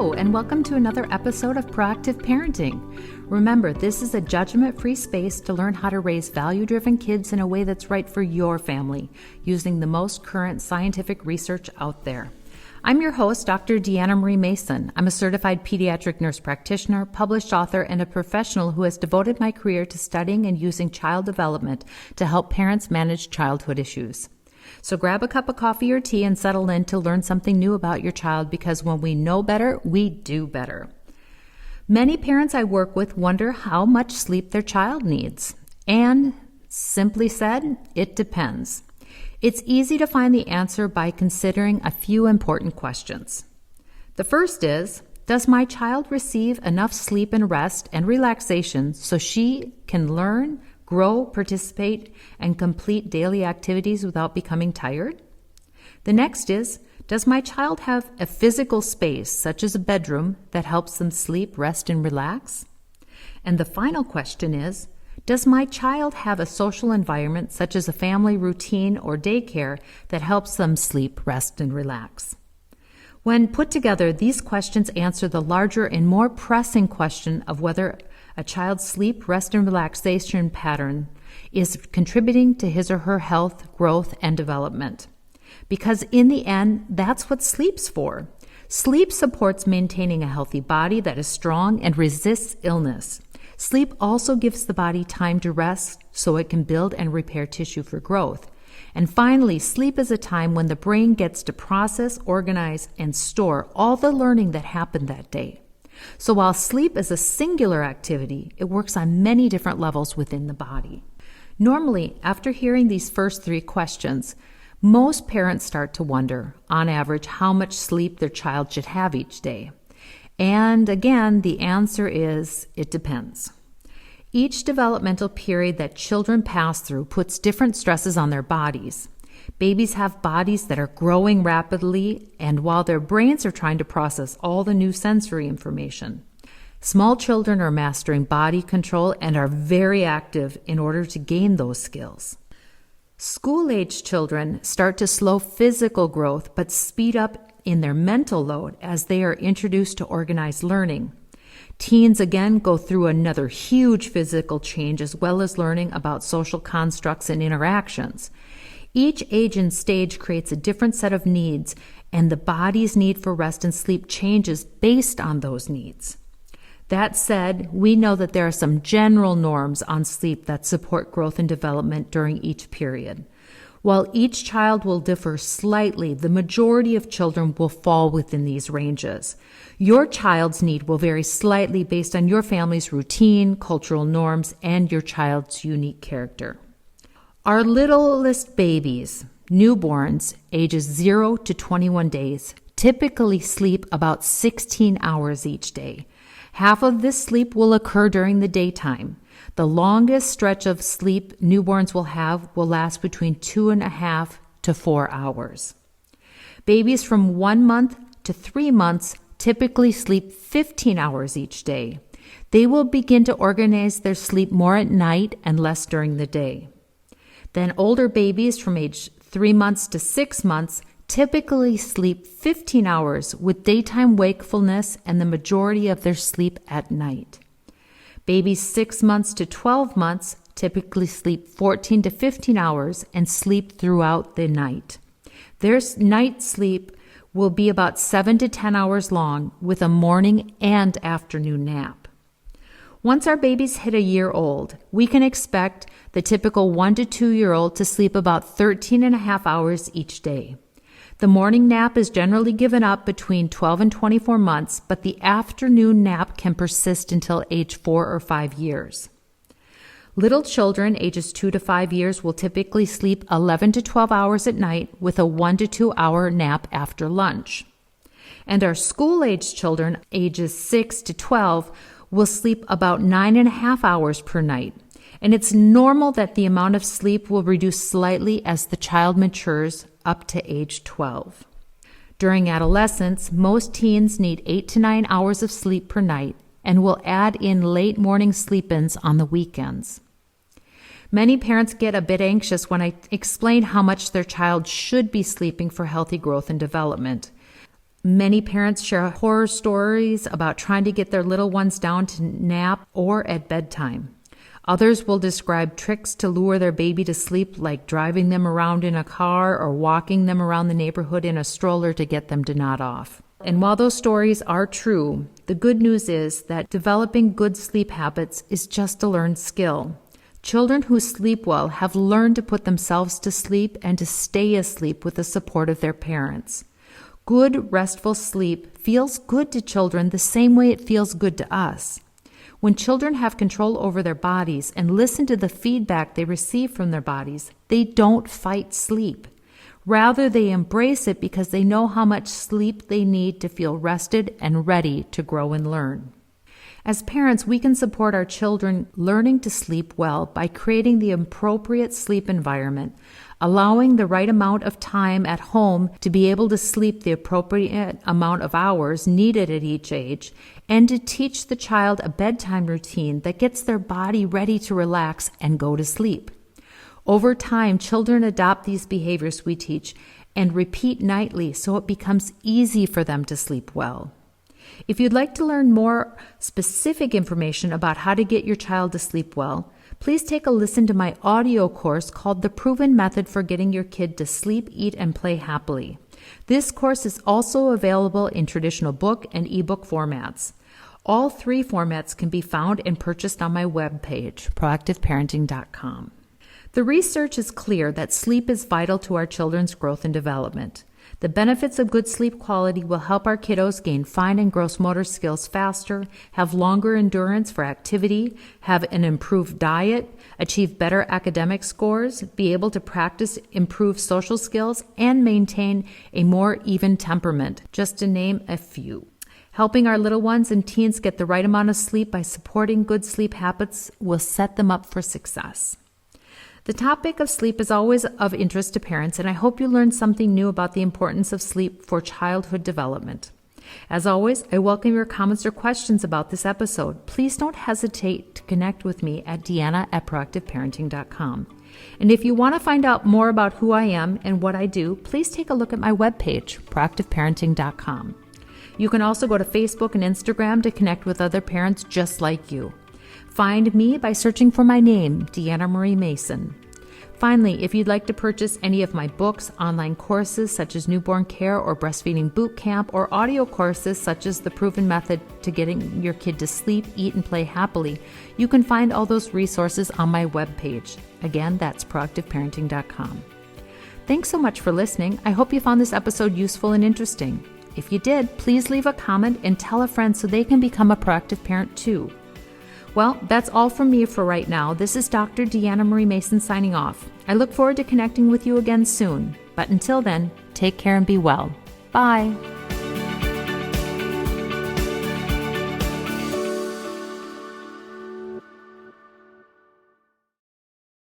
Hello, and welcome to another episode of Proactive Parenting. Remember, this is a judgment-free space to learn how to raise value-driven kids in a way that's right for your family, using the most current scientific research out there. I'm your host, Dr. Deanna Marie Mason. I'm a certified pediatric nurse practitioner, published author, and a professional who has devoted my career to studying and using child development to help parents manage childhood issues. So grab a cup of coffee or tea and settle in to learn something new about your child, because when we know better, we do better. Many parents I work with wonder how much sleep their child needs. And simply said, it depends. It's easy to find the answer by considering a few important questions. The first is, does my child receive enough sleep and rest and relaxation so she can learn, grow, participate, and complete daily activities without becoming tired? The next is, does my child have a physical space, such as a bedroom, that helps them sleep, rest, and relax? And the final question is, does my child have a social environment, such as a family routine or daycare, that helps them sleep, rest, and relax? When put together, these questions answer the larger and more pressing question of whether a child's sleep, rest, and relaxation pattern is contributing to his or her health, growth, and development. Because in the end, that's what sleep's for. Sleep supports maintaining a healthy body that is strong and resists illness. Sleep also gives the body time to rest so it can build and repair tissue for growth. And finally, sleep is a time when the brain gets to process, organize, and store all the learning that happened that day. So while sleep is a singular activity, it works on many different levels within the body. Normally, after hearing these first three questions, most parents start to wonder, on average, how much sleep their child should have each day. And again, the answer is, it depends. Each developmental period that children pass through puts different stresses on their bodies. Babies have bodies that are growing rapidly, and while their brains are trying to process all the new sensory information. Small children are mastering body control and are very active in order to gain those skills. School-age children start to slow physical growth but speed up in their mental load as they are introduced to organized learning. Teens again go through another huge physical change, as well as learning about social constructs and interactions. Each age and stage creates a different set of needs, and the body's need for rest and sleep changes based on those needs. That said, we know that there are some general norms on sleep that support growth and development during each period. While each child will differ slightly, the majority of children will fall within these ranges. Your child's need will vary slightly based on your family's routine, cultural norms, and your child's unique character. Our littlest babies, newborns, ages 0 to 21 days, typically sleep about 16 hours each day. Half of this sleep will occur during the daytime. The longest stretch of sleep newborns will have will last between 2.5 to 4 hours. Babies from 1 month to 3 months typically sleep 15 hours each day. They will begin to organize their sleep more at night and less during the day. Then older babies from age 3 months to 6 months typically sleep 15 hours with daytime wakefulness and the majority of their sleep at night. Babies 6 months to 12 months typically sleep 14 to 15 hours and sleep throughout the night. Their night sleep will be about 7 to 10 hours long, with a morning and afternoon nap. Once our babies hit a year old, we can expect the typical 1 to 2 year old to sleep about 13 and a half hours each day. The morning nap is generally given up between 12 and 24 months, but the afternoon nap can persist until age 4 or 5 years. Little children ages 2 to 5 years will typically sleep 11 to 12 hours at night with a 1 to 2 hour nap after lunch. And our school-age children ages 6 to 12 will sleep about 9.5 hours per night. And it's normal that the amount of sleep will reduce slightly as the child matures up to age 12. During adolescence, most teens need 8 to 9 hours of sleep per night and will add in late morning sleep-ins on the weekends. Many parents get a bit anxious when I explain how much their child should be sleeping for healthy growth and development. Many parents share horror stories about trying to get their little ones down to nap or at bedtime. Others will describe tricks to lure their baby to sleep, like driving them around in a car or walking them around the neighborhood in a stroller to get them to nod off. And while those stories are true, the good news is that developing good sleep habits is just a learned skill. Children who sleep well have learned to put themselves to sleep and to stay asleep with the support of their parents. Good, restful sleep feels good to children the same way it feels good to us. When children have control over their bodies and listen to the feedback they receive from their bodies, they don't fight sleep. Rather, they embrace it because they know how much sleep they need to feel rested and ready to grow and learn. As parents, we can support our children learning to sleep well by creating the appropriate sleep environment, allowing the right amount of time at home to be able to sleep the appropriate amount of hours needed at each age, and to teach the child a bedtime routine that gets their body ready to relax and go to sleep. Over time, children adopt these behaviors we teach and repeat nightly so it becomes easy for them to sleep well. If you'd like to learn more specific information about how to get your child to sleep well, please take a listen to my audio course called The Proven Method for Getting Your Kid to Sleep, Eat, and Play Happily. This course is also available in traditional book and ebook formats. All three formats can be found and purchased on my webpage, proactiveparenting.com. The research is clear that sleep is vital to our children's growth and development. The benefits of good sleep quality will help our kiddos gain fine and gross motor skills faster, have longer endurance for activity, have an improved diet, achieve better academic scores, be able to practice improved social skills, and maintain a more even temperament, just to name a few. Helping our little ones and teens get the right amount of sleep by supporting good sleep habits will set them up for success. The topic of sleep is always of interest to parents, and I hope you learned something new about the importance of sleep for childhood development. As always, I welcome your comments or questions about this episode. Please don't hesitate to connect with me at deanna@proactiveparenting.com. And if you want to find out more about who I am and what I do, please take a look at my webpage, proactiveparenting.com. You can also go to Facebook and Instagram to connect with other parents just like you. Find me by searching for my name, Deanna Marie Mason. Finally, if you'd like to purchase any of my books, online courses such as Newborn Care or Breastfeeding Boot Camp, or audio courses such as The Proven Method to Getting Your Kid to Sleep, Eat, and Play Happily, you can find all those resources on my webpage. Again, that's proactiveparenting.com. Thanks so much for listening. I hope you found this episode useful and interesting. If you did, please leave a comment and tell a friend so they can become a proactive parent too. Well, that's all from me for right now. This is Dr. Deanna Marie Mason signing off. I look forward to connecting with you again soon. But until then, take care and be well. Bye.